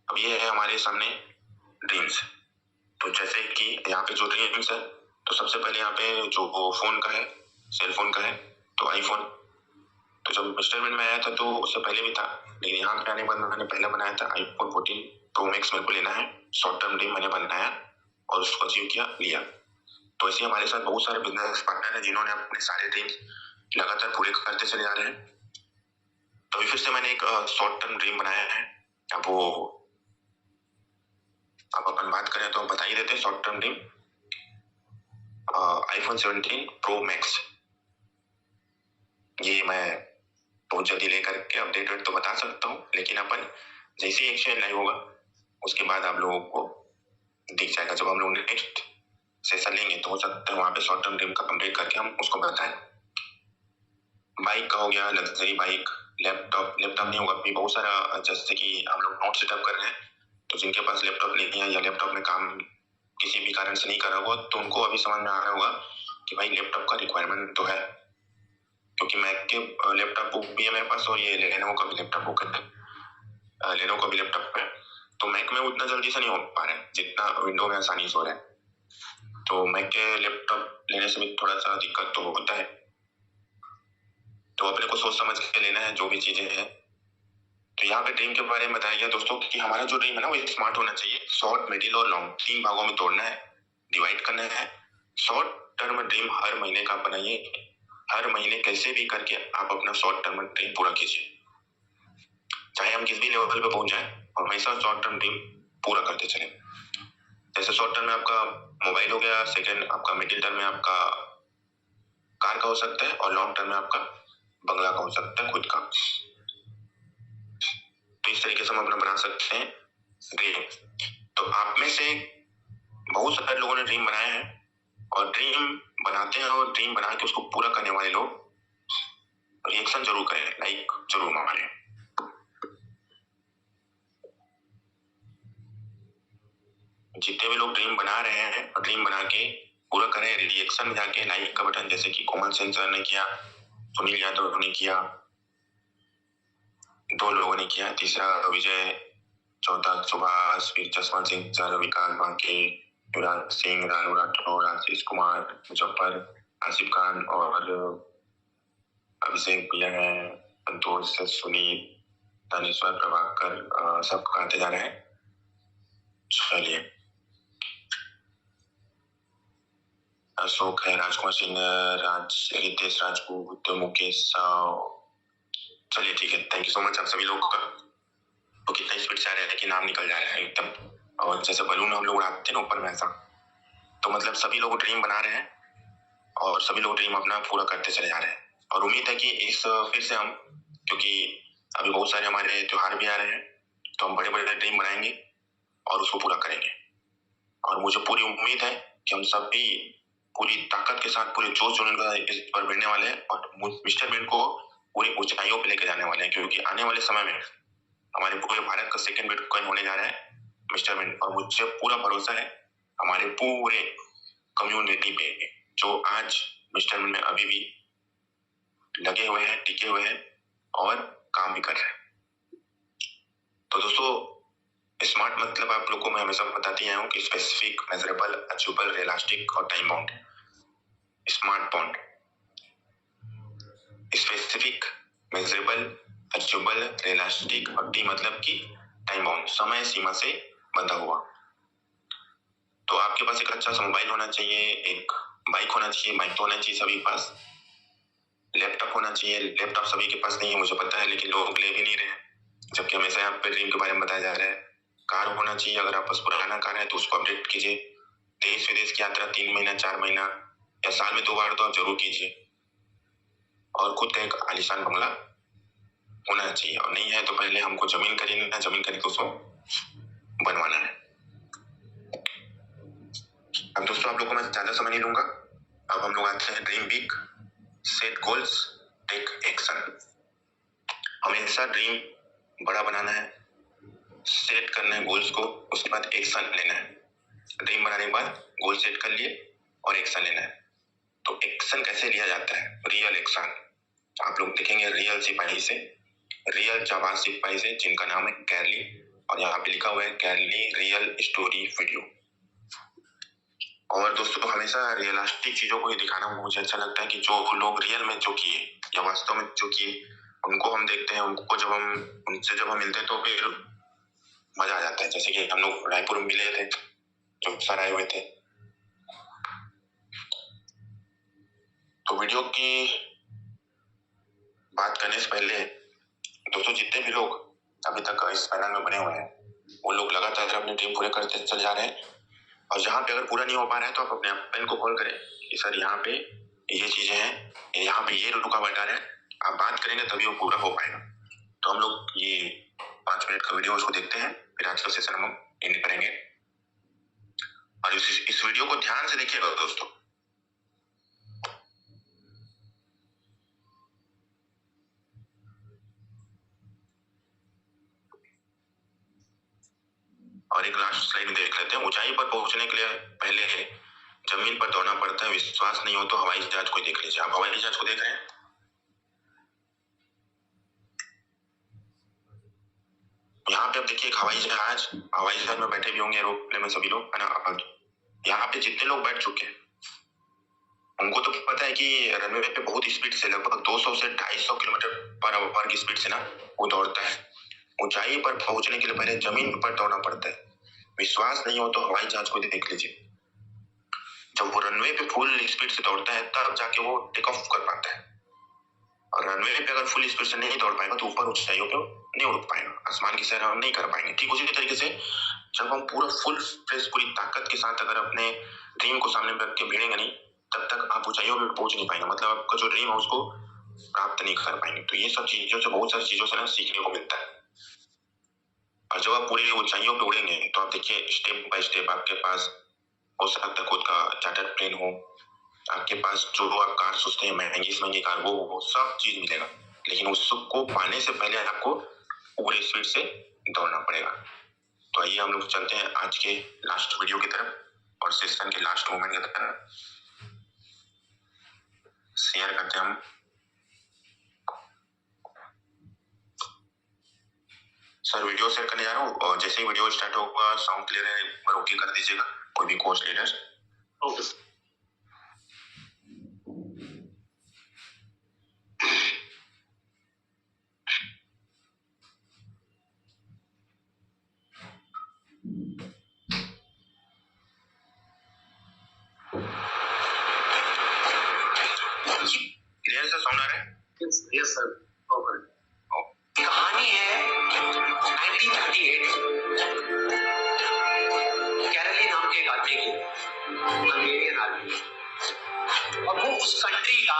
अब ये है हमारे सामने ड्रीम्स। तो जैसे कि यहाँ पे जो ड्रीम्स है, तो सबसे पहले यहाँ पे जो फोन का है, सेल फोन का है, तो आईफोन। तो जब मिस्टर बिन में आया था तो उससे पहले भी था, लेकिन यहाँ पे आने के बाद मैंने पहले बनाया था आईफोन 14 प्रो मैक्स मेरे को लेना है। शॉर्ट टर्म ड्रीम मैंने बनाया और उसको अचीव किया, लिया। तो ऐसे हमारे साथ बहुत सारे बिजनेस पार्टनर हैं जिन्होंने अपने सारे ड्रीम्स लगातार पूरे करते चले जा रहे हैं। तो फिर से मैंने एक शॉर्ट टर्म ड्रीम बनाया है। अब अपन बात करें तो बता ही देते हैं short term dream. IPhone 17 pro max, ये मैं बहुत जल्दी लेकर के अपडेट तो बता सकता हूँ, लेकिन अपन जैसे ही एक्सचेंज लाइव होगा उसके बाद आप लोगों को दिख जाएगा। जब हम लोग नेक्स्ट सेशन लेंगे तो हो सकता है वहां पे शॉर्ट टर्म ड्रीम का कंप्लीट करके हम उसको बताएं। बाइक का हो गया, लग्जरी बाइक, लैपटॉप नहीं होगा अभी बहुत सारा, जैसे कि हम लोग नोट सेटअप कर रहे हैं, तो जिनके पास लैपटॉप नहीं है या लैपटॉप में काम किसी भी कारण से नहीं कर रहा होगा तो उनको अभी समझ में आ रहा होगा कि भाई लैपटॉप का रिक्वायरमेंट तो है, क्योंकि मैक के लैपटॉप बुक भी है मेरे पास और ये लेनोवो का भी लैपटॉप बुक है, लेनोवो का भी लैपटॉप है। तो मैक में उतना जल्दी से नहीं हो पा रहा है जितना विंडो में आसानी से हो रहा है। तो मैक के लैपटॉप लेने से भी थोड़ा सा दिक्कत तो होता है, तो अपने को सोच समझ के लेना है जो भी चीजें हैं। तो यहाँ पे ड्रीम के बारे में बताया गया दोस्तों कि हमारा जो ड्रीम है ना वो स्मार्ट होना चाहिए। शॉर्ट, मिडिल और लॉन्ग 3 भागों में तोड़ना है, डिवाइड करना है। शॉर्ट टर्म ड्रीम हर महीने का बनाइए, हर महीने कैसे भी करके आप अपना शॉर्ट टर्म ड्रीम पूरा कीजिए, चाहे हम किस भी लेवल पे पहुंच जाए, हमेशा शॉर्ट टर्म ड्रीम पूरा करते चले। जैसे शॉर्ट टर्म में आपका मोबाइल हो गया, सेकंड आपका मिडिल टर्म में आपका कार का हो सकता है और लॉन्ग टर्म में आपका बंगला का हो सकता है खुद का। तो इस तरीके से हम अपना बना सकते हैं ड्रीम। तो आप में से बहुत सारे लोगों ने ड्रीम बनाया है और ड्रीम बनाते हैं और ड्रीम बना के उसको पूरा करने वाले लोग रिएक्शन जरूर करें, लाइक जरूर मारें। जितने भी लोग ड्रीम बना रहे हैं और ड्रीम बना के पूरा करें, रिएक्शन में जाके लाइक का बटन, जैसे कि कोमल सिंह सर ने किया, सुनील यादव ने किया, 2 लोगों ने किया, तीसरा विजय, चौथा सुभाष, फिर जसवंत सिंह सर, विकास बांके, युवराज सिंह, रानू राठौर, आशीष कुमार, मुजफ्फर, आसिफ खान और अभिषेक भैया है, संतोष, सुनील, दानेश्वर, प्रभाकर, सब आते जा रहे हैं। चलिए, अशोक है, राजकुमार सिंह, रितेश राजपूत, मुकेश, चलिए ठीक है, थैंक यू सो मच आप सभी लोगों का। तो कितना स्पीड से आ रहा है कि नाम निकल जा रहा है एकदम, और जैसे बलून हम लोग उड़ाते हैं ना ऊपर वैसा। तो मतलब सभी लोग ड्रीम बना रहे हैं और सभी लोग ड्रीम अपना पूरा करते चले जा रहे हैं, और उम्मीद है कि इस फिर से हम, क्योंकि अभी बहुत सारे हमारे त्योहार भी आ रहे हैं, तो हम बड़े बड़े ड्रीम बनाएंगे और उसको पूरा करेंगे। और मुझे पूरी उम्मीद है कि हम सभी पूरी ताकत के साथ, पूरे जोश जुनून इस पर बढ़ने वाले हैं और मिस्टर बिन को पूरी ऊंचाइयों पे लेके जाने वाले हैं, क्योंकि आने वाले समय में हमारे पूरे भारत का सेकंड बिटकॉइन होने जा रहा है मिस्टर बिन, और मुझे पूरा भरोसा है हमारे पूरे कम्युनिटी पे जो आज मिस्टर में अभी भी लगे हुए हैं, टिके हुए हैं और काम भी कर रहे हैं। तो दोस्तों, स्मार्ट मतलब आप लोगों को मैं हमेशा बताती आया हूँ कि स्पेसिफिक, मेजरेबल, अचीवेबल, रियलिस्टिक और time bound. Smart bond specific, measurable, achievable, realistic और टी मतलब कि टाइम बाउंड, समय सीमा से बंधा हुआ। तो आपके पास एक अच्छा सा मोबाइल होना चाहिए, एक बाइक होना चाहिए, बाइक तो होना चाहिए सभी के पास, लैपटॉप होना चाहिए, लैपटॉप सभी के पास नहीं है मुझे पता है, लेकिन लोग ले भी नहीं रहे, जबकि हमेशा यहाँ पे ड्रीम के बारे में बताया जा रहा है। कार होना चाहिए, अगर आप पास पुराना कार है तो उसको अपडेट कीजिए। देश विदेश की यात्रा 3 महीना 4 महीना या साल में 2 बार तो आप जरूर कीजिए। और खुद का एक आलीशान बंगला होना चाहिए, और नहीं है तो पहले हमको जमीन खरीदना, जमीन खरीद उसको बनवाना है। अब दोस्तों, आप लोगों को मैं ज्यादा समय नहीं लूंगा। अब हम लोग आते हैं dream big, set goals, take action. हमेशा ड्रीम बड़ा बनाना है, सेट करना है गोल्स को, उसके बाद एक्शन लेना है। ड्रीम बनाने के बाद गोल सेट कर लिए और एक्शन लेना है। तो एक्शन कैसे लिया जाता है? Real action. आप लोग देखेंगे रियल सिपाही से, रियल जाबाज सिपाही से, जिनका नाम है कैरली, और यहाँ पे लिखा हुआ है कैरली रियल स्टोरी वीडियो। और दोस्तों, हमेशा रियलिस्टिक चीजों को ही दिखाना मुझे अच्छा लगता है कि जो लोग रियल में जो किए या वास्तव में जो किए उनको हम देखते हैं, उनको जब हम मिलते हैं तो फिर मजा आ जाता है। जैसे कि हम लोग रायपुर में मिले थे, जो सर आए हुए थे। तो वीडियो की बात करने से पहले दोस्तों, जितने भी लोग अभी तक इस पैनल में बने हुए हैं वो लोग लगातार अपने ड्रीम पूरे करते चल जा रहे हैं। और जहाँ पे अगर पूरा नहीं हो पा रहा है तो आप अपने पेन को कॉल करें कि सर यहाँ पे ये चीजें हैं, यहाँ पे ये रुकावट आ रहा है, आप बात करेंगे तभी वो पूरा हो पाएगा। तो हम लोग ये 5 मिनट का वीडियो उसको देखते हैं, फिर आज का सेशन हम एंड करेंगे। और इस वीडियो को ध्यान से देखिएगा दोस्तों। और एक लास्ट स्लाइड देख लेते हैं। ऊंचाई पर पहुंचने के लिए पहले जमीन पर दौड़ना पड़ता है। विश्वास नहीं हो तो हवाई जहाज को देख लीजिए। आप हवाई जहाज को देख रहे हैं? यहाँ पे आप देखिए एक हवाई जहाज में बैठे भी होंगे, एरोप्लेन में सभी लोग, है ना। यहाँ पे जितने लोग बैठ चुके हैं उनको तो पता है कि रनवे पे बहुत स्पीड से, लगभग 200 से 250 किलोमीटर पर आवर की स्पीड से ना वो दौड़ता है। ऊंचाई पर पहुंचने के लिए पहले जमीन पर दौड़ना पड़ता है। विश्वास नहीं हो तो हवाई जहाज को देख लीजिए। जब वो रनवे पे फुल स्पीड से दौड़ता है तब जाके वो टेक ऑफ कर पाता है। और रनवे पे अगर फुल स्पीड से नहीं दौड़ पाएगा तो ऊपर ऊंचाइयों पे नहीं उड़ पाएगा, आसमान की सैर हम नहीं कर पाएंगे। ठीक उसी तरीके से जब हम पूरा फुल फ्रेश, पूरी ताकत के साथ अगर अपने ड्रीम को सामने रख के भिड़ेंगे नहीं, तब तक आप ऊंचाइयों पे पहुंच नहीं पाएंगे, मतलब आपका जो ड्रीम है उसको प्राप्त नहीं कर पाएंगे। तो ये सब चीजों से, बहुत सारी चीजों से ना सीखने को मिलता है। और जब आप पूरी ऊंचाइयों पे उड़ेंगे तो आप देखिए स्टेप बाय स्टेप आपके पास हो सकता है खुद का चार्टर्ड प्लेन हो, आपके पास जो आप कार सोचते हैं महंगी से महंगी कार, वो सब चीज मिलेगा। लेकिन उसको पाने से पहले आपको पूरे स्पीड से दौड़ना पड़ेगा। तो आइए हम लोग चलते हैं आज के लास्ट वीडियो की तरफ और सेशन के लास्ट मोमेंट की तरफ। शेयर करते हैं हम। सर वीडियो शेयर करने जा रहा हूँ, और जैसे ही वीडियो स्टार्ट होगा साउंड क्लियर है, एक बार ओके कर दीजिएगा, कोई भी कोच लीडर। ओके। क्लियर से साउंड आ रहा है? Yes sir. ओके। कहानी है 1938 कैरली नाम के एक आदमी की, हंगेरियन आदमी, और वो उस कंट्री का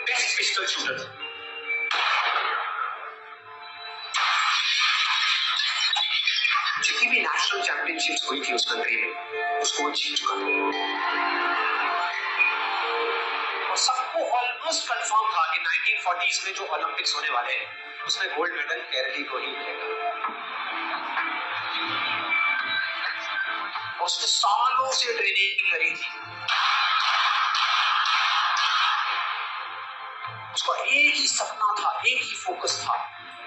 बेस्ट पिस्टल शूटर था। जितनी भी नेशनल चैंपियनशिप्स हुई थी उस कंट्री में, उसको वो जीत चुका था। और सबको ऑलमोस्ट कंफर्म था कि 1940s में जो ओलंपिक्स होने वाले हैं उसमें गोल्ड मेडल केरली को ही मिलेगा। उसने सालों से ट्रेनिंग करी थी। उसका एक ही सपना था, एक ही फोकस था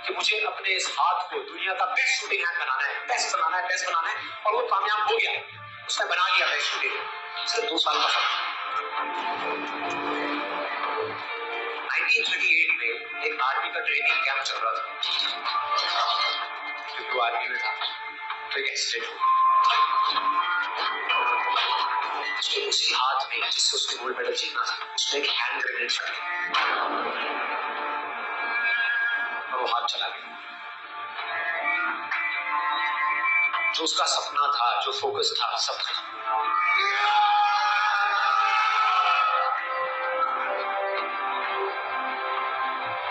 कि मुझे अपने इस हाथ को दुनिया का बेस्ट शूटिंग हैंड बनाना है, बेस्ट बनाना है, बेस्ट बनाना है। और वो कामयाब हो गया, उसने बना लिया बेस्ट शूटिंग। सिर्फ 2 साल का सपना। 1938 में एक आर्मी का ट्रेनिंग कैंप चल रहा था, क्योंकि वो आर्मी में था। तो एक एक्सीडेंट हुआ, उसके उसी हाथ में जिससे उसने गोल्ड मेडल जीतना था, उसने एक हैंड ग्रेनेड छोड़ा और वो हाथ चला गया। जो उसका सपना था, जो फोकस था, सब खत्म।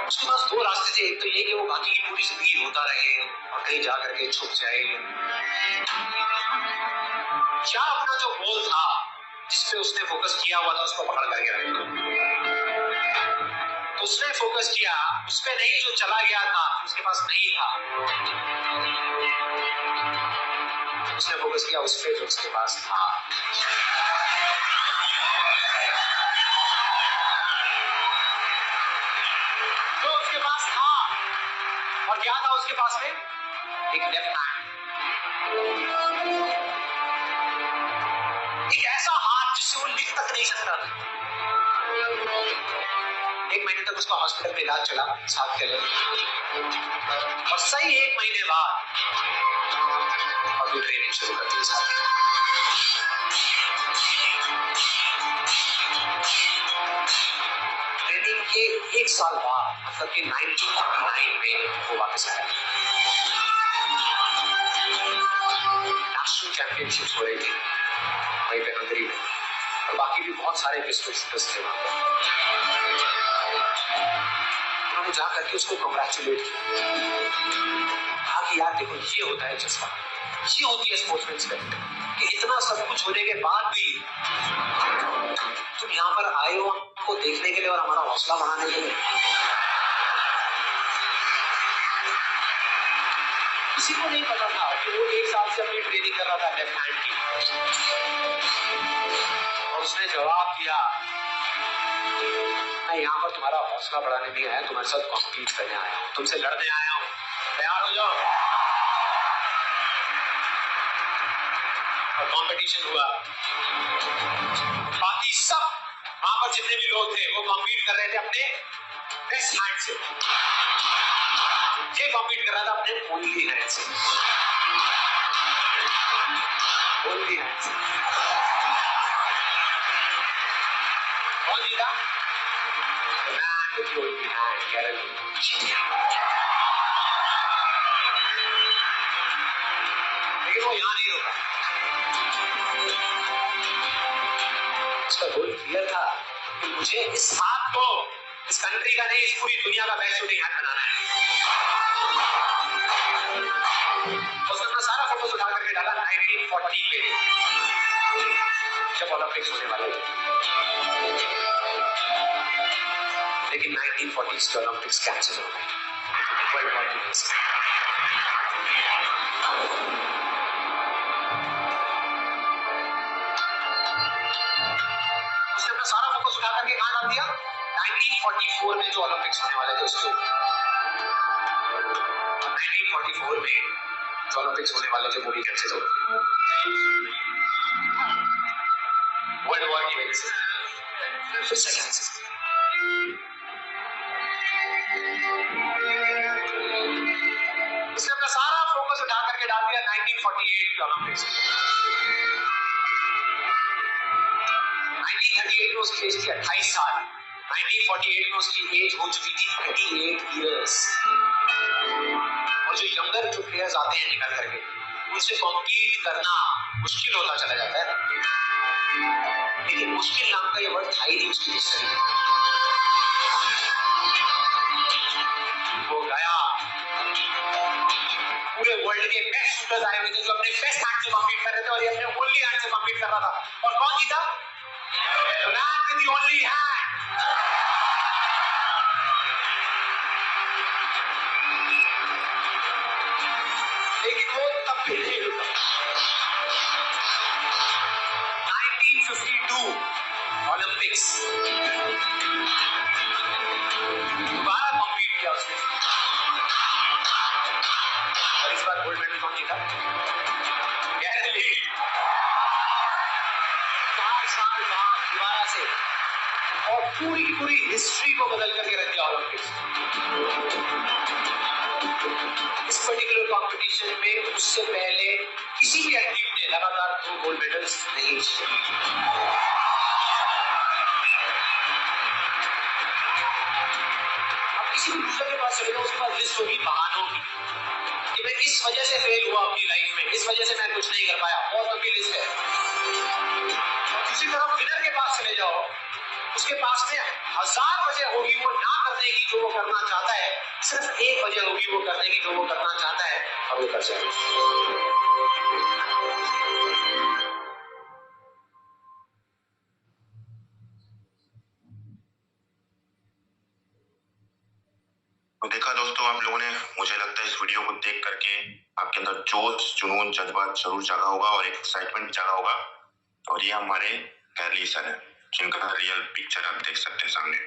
उसके पास 2 रास्ते थे। एक तो ये कि वो बाकी की पूरी जिंदगी रोता रहे और कहीं जा करके छुप जाए, या अपना जो गोल था जिसपे उसने फोकस किया हुआ था उसको पकड़ करके रखे। तो उसने फोकस किया उस पे नहीं जो चला गया था, उसके पास नहीं था। उसने फोकस किया उस पे जो उसके पास था। जो उसके पास था, और क्या था उसके पास में? एक लेफ्ट हैंड, एक ऐसा हाथ जिससे वो लिख तक नहीं सकता था। 1 महीने तक उसका हॉस्पिटल में इलाज चला इस हाथ के लिए, और सही 1 महीने बाद अभी ट्रेनिंग शुरू कर दी इस हाथ की। ट्रेनिंग के 1 साल बाद, मतलब कि 1949 में वो वापस आया। नेशनल चैंपियनशिप हो रही थी वहीं पे हंगरी में, और बाकी भी बहुत सारे पिस्टल शूटर्स थे वहां पर। उन्होंने जाकर के उसको कांग्रेचुलेट किया, कहा कि यार देखो ये होता है जज्बा, ये होती है स्पोर्ट्समैन स्पिरिट, कि इतना सब कुछ होने के बाद भी तुम यहाँ पर आए हो हमको देखने के लिए और हमारा हौसला बढ़ाने के लिए। किसी को नहीं पता था कि वो 1 साल से अपनी ट्रेनिंग कर रहा था लेफ्ट हैंड की, और उसने जवाब दिया, मैं यहाँ पर तुम्हारा हौसला बढ़ाने नहीं आया, तुम्हारे साथ कॉम्पीट करने आया हूँ, तुमसे लड़ने आया हूँ, तैयार हो जाओ। और कंपटीशन हुआ, बाकी सब वहां पर जितने भी लोग थे वो कॉम्पीट कर रहे थे अपने बेस्ट हैंड से, ये कॉम्पीट कर रहा था अपने ओनली हैंड से, ओनली हैंड से। कौन जीता? ओनली हैंड, लेकिन वो यहाँ नहीं रुका। उसका गोल क्लियर था कि मुझे इस हाथ को इस कंट्री का नहीं, इस पूरी दुनिया का बेस्ट शूटिंग हैंड बनाना है। उसने अपना सारा फोकस उठा करके डाला 1940 पे, जब ओलंपिक्स होने वाले थे। लेकिन 1940s के ओलंपिक्स कैंसिल हो गए, वर्ल्ड वॉर की वजह से। उसने अपना सारा फोकस उठा करके कहां डाल दिया? 1944 में जो ओलंपिक्स होने वाले थे उसके ऊपर। 1944 में जो ओलंपिक्स होने वाले थे वो भी कैंसिल हो गए वर्ल्ड वॉर की वजह से, फिर से कैंसिल। उसने अपना सारा फोकस उठा करके डाल दिया 1948 के ओलंपिक्स में। 1938 में उसकी एज थी 28 साल, 1948 में उसकी एज हो चुकी थी 38 इयर्स। और जो यंगर जो प्लेयर्स आते हैं निकल करके, उनसे कॉम्पीट करना मुश्किल होता चला जाता है। लेकिन मुश्किल नाम का ये वर्ड था ही नहीं उसकी डिक्शनरी में। वो गया, पूरे वर्ल्ड के बेस्ट शूटर्स आए हुए थे जो अपने बेस्ट हैंड से कॉम्पीट कर रहे थे, और ये अपने ओनली हैंड से कॉम्पीट कर रहा था। और कौन जीता? The man with the only hand. लेकिन वो तब भी नहीं रुका। 2023 दोबारा कॉम्पीट किया उसने और इस बार गोल्ड मेडल कौन जीता? Gary lead. 4 साल बाद दोबारा से और पूरी की पूरी हिस्ट्री को बदल करके रख दिया ओलंपिक्स। इस पर्टिकुलर कंपटीशन में उससे पहले किसी भी एथलीट ने लगातार 2 गोल्ड मेडल्स नहीं जीते। अब किसी भी दूसरे के पास चले जाओ, उसके पास लिस्ट होगी बहानों की कि मैं इस वजह से फेल हुआ अपनी लाइफ में, इस वजह से मैं कुछ नहीं कर पाया, बहुत लंबी लिस्ट है। और दूसरी तरफ विनर के पास चले जाओ, उसके पास में 1000 वजह होगी वो ना करने की जो वो करना चाहता है, सिर्फ एक वजह होगी वो करने की जो वो करना चाहता है और वो कर जाएगा। तो देखा दोस्तों आप लोगों ने, मुझे लगता है इस वीडियो को देख करके आपके अंदर जोश, जुनून, जज्बा जरूर जागा होगा और एक्साइटमेंट जागा होगा। और ये हमारे कैरली सर है जिनका रियल पिक्चर आप देख सकते हैं सामने।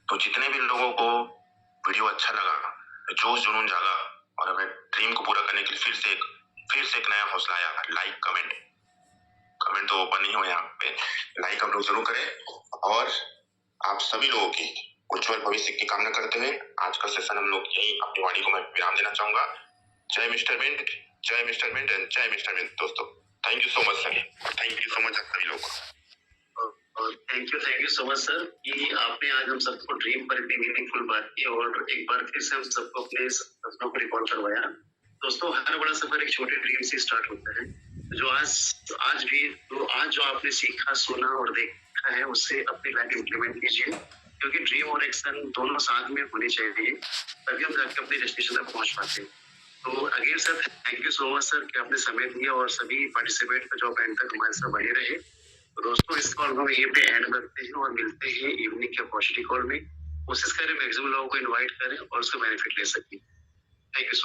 तो जितने भी लोगों को वीडियो अच्छा लगा, जोश जुनून जागा और अपने ड्रीम को पूरा करने के लिए फिर से एक नया हौसला आया, लाइक कमेंट तो ओपन नहीं हो यहाँ पे, लाइक हम लोग जरूर करें। और आप सभी लोगों की उज्जवल भविष्य की कामना करते हुए आज का सेशन हम लोग यही अपनी वाणी को मैं विराम देना चाहूंगा। जय मिस्टर मिंट, जय मिस्टर मिंट एंड जय मिस्टर मिंट। दोस्तों thank you so much sir, thank you so much आप सभी लोगों को। Thank you so much sir कि आपने आज हम सबको ड्रीम पर इतनी मीनिंगफुल बात की और एक बार फिर से हम सबको अपने सपनों को रिकॉल करवाया। दोस्तों हर बड़ा सफर एक छोटे ड्रीम से स्टार्ट होता है। जो आज जो आपने सीखा, सुना और देखा है उससे अपनी लाइफ इम्प्लीमेंट कीजिए, क्योंकि ड्रीम और एक्शन दोनों साथ में होने चाहिए, तभी हम जाके अपने डेस्टिनेशन तक पहुंच पाते हैं। तो again sir thank you so much sir कि आपने समय दिया और सभी पार्टिसिपेंट का जो एंड तक हमारे साथ बने रहे। तो दोस्तों इस कॉल को हम यहीं पे एंड करते हैं और मिलते हैं इवनिंग के अपॉर्चुनिटी कॉल में। कोशिश करें मैक्सिमम लोगों को इन्वाइट करें और उसका बेनिफिट ले सकें। Thank you.